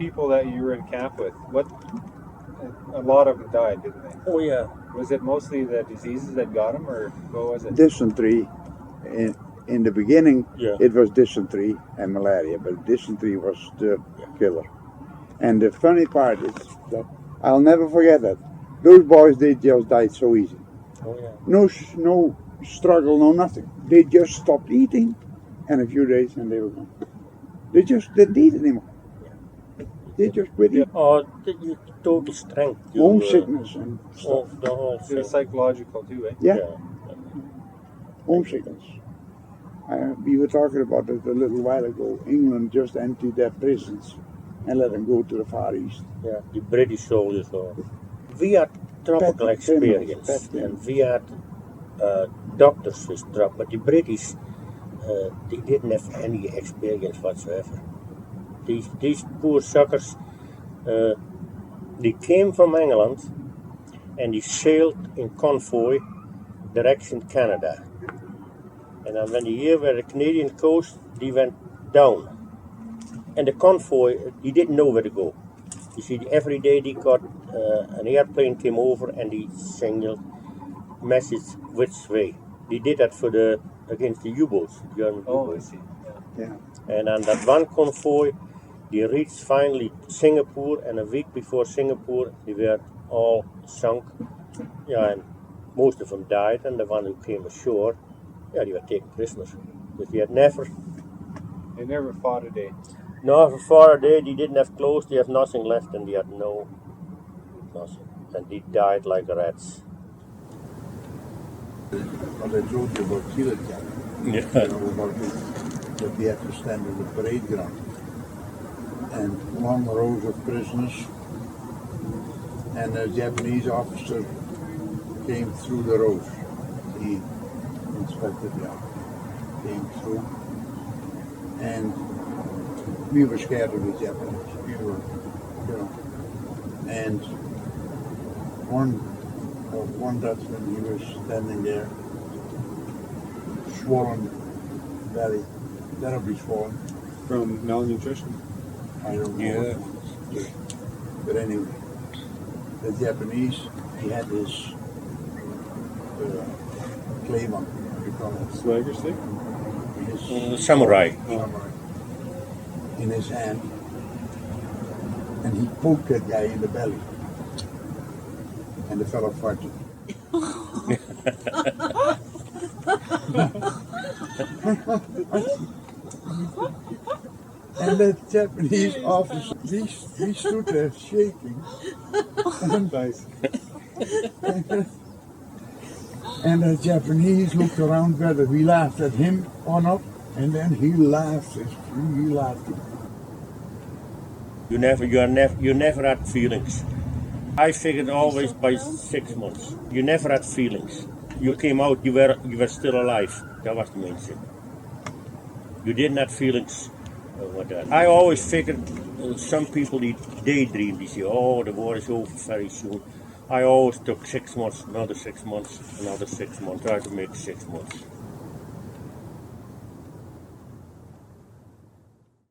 people that you were in camp with, a lot of them died, didn't they? Oh yeah. Was it mostly the diseases that got them, or what was it? Dysentery. In the beginning, Yeah. it was dysentery and malaria, but dysentery was the killer. And the funny part is that I'll never forget that. Those boys, they just died so easy. Oh yeah. No struggle, no nothing. They just stopped eating, and a few days and they were gone. They just didn't eat anymore. They just quit eating. Oh, the total strength. Homesickness and Oh, stuff. the whole It thing. was psychological too, eh? Yeah, Yeah. homesickness. We were talking about it a little while ago. England just emptied their prisons and let them go to the Far East. Yeah, the British soldiers. We had tropical Pet experience, criminals. and we had doctors with tropical. But the British, they didn't have any experience whatsoever. These poor suckers, they came from England, and they sailed in convoy direction Canada. And then when they here were the Canadian coast, they went down. And the convoy, they didn't know where to go. You see, every day they got an airplane came over and they signaled message which way. They did that against the U-boats, German Oh, I U-boats. see. Yeah. And on that one convoy, they reached finally Singapore, and a week before Singapore, they were all sunk. Yeah, and most of them died, and the one who came ashore, yeah, they were taken prisoners. But they never fought a day. No, for a day they didn't have clothes, they have nothing left, and they had nothing. And they died like rats. What I told you about Chile camp, that we had to stand in the parade ground. And long rows of prisoners, and a Japanese officer came through the rows. He inspected the officer, came through, and we were scared of the Japanese. We were, and one Dutchman, he was standing there, swollen belly, terribly swollen. From malnutrition? I don't know. Yeah. But anyway, the Japanese, he had his claymore, what do you call it? Swagger stick? His Samurai. in his hand, and he poked that guy in the belly, and the fellow farted. And the Japanese officer, he stood there shaking. Nice. And the Japanese looked around whether we laughed at him or not, and then he laughed. He laughed. You never had feelings. I figured always by 6 months. You never had feelings. You came out, you were still alive. That was the main thing. You didn't have feelings. I always figured some people they daydream. They say, "Oh, the war is over very soon." I always took 6 months, another 6 months, another 6 months. Tried to make 6 months.